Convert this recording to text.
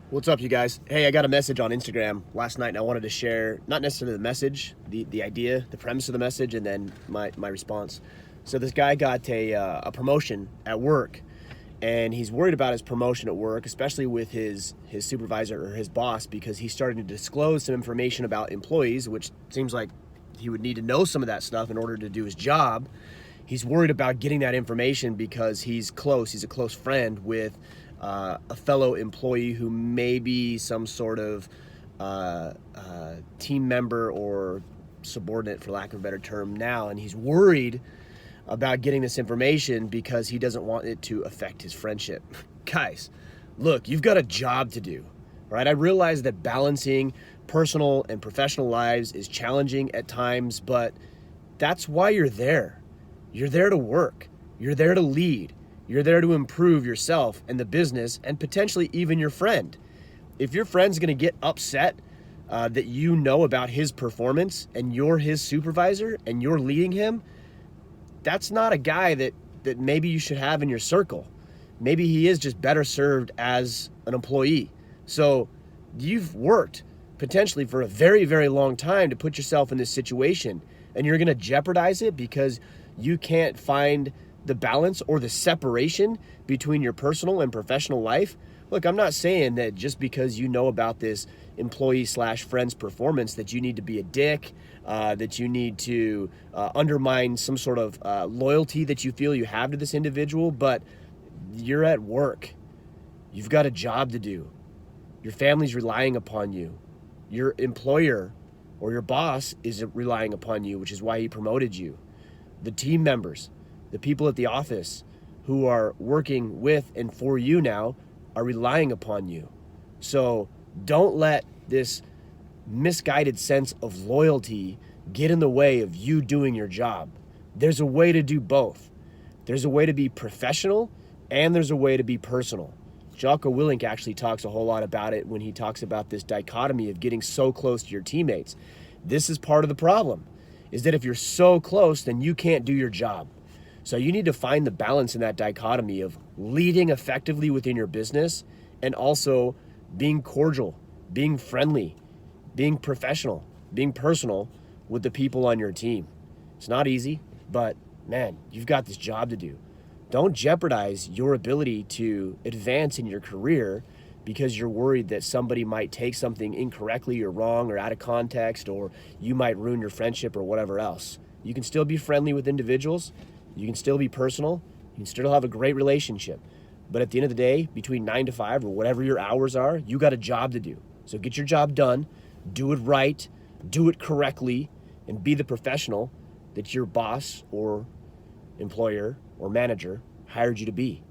What's up, you guys? Hey, I got a message on Instagram last night, and I wanted to share not necessarily the message, the idea, the premise of the message, and then my response. So this guy got a promotion at work, and he's worried about his promotion at work, especially with his supervisor or his boss, because he's starting to disclose some information about employees, which seems like he would need to know some of that stuff in order to do his job. He's worried about getting that information because he's close. He's a close friend with a fellow employee who may be some sort of team member or subordinate, for lack of a better term, now. And he's worried about getting this information because he doesn't want it to affect his friendship. Guys, look, you've got a job to do, right? I realize that balancing personal and professional lives is challenging at times, but that's why you're there. You're there to work. You're there to lead. You're there to improve yourself and the business and potentially even your friend. If your friend's going to get upset that you know about his performance and you're his supervisor and you're leading him, that's not a guy that maybe you should have in your circle. Maybe he is just better served as an employee. So you've worked potentially for a very, very long time to put yourself in this situation, and you're going to jeopardize it because you can't find the balance or the separation between your personal and professional life. Look, I'm not saying that just because you know about this employee slash friend's performance that you need to be a dick, that you need to undermine some sort of loyalty that you feel you have to this individual, but you're at work. You've got a job to do. Your family's relying upon you. Your employer or your boss is relying upon you, which is why he promoted you. The team members, the people at the office who are working with and for you now are relying upon you. So don't let this misguided sense of loyalty get in the way of you doing your job. There's a way to do both. There's a way to be professional and there's a way to be personal. Jocko Willink actually talks a whole lot about it when he talks about this dichotomy of getting so close to your teammates. This is part of the problem, is that if you're so close, then you can't do your job. So you need to find the balance in that dichotomy of leading effectively within your business and also being cordial, being friendly, being professional, being personal with the people on your team. It's not easy, but man, you've got this job to do. Don't jeopardize your ability to advance in your career because you're worried that somebody might take something incorrectly or wrong or out of context, or you might ruin your friendship or whatever else. You can still be friendly with individuals. You can still be personal. You can still have a great relationship. But at the end of the day, between 9 to 5 or whatever your hours are, you got a job to do. So get your job done, do it right, do it correctly, and be the professional that your boss or employer or manager hired you to be.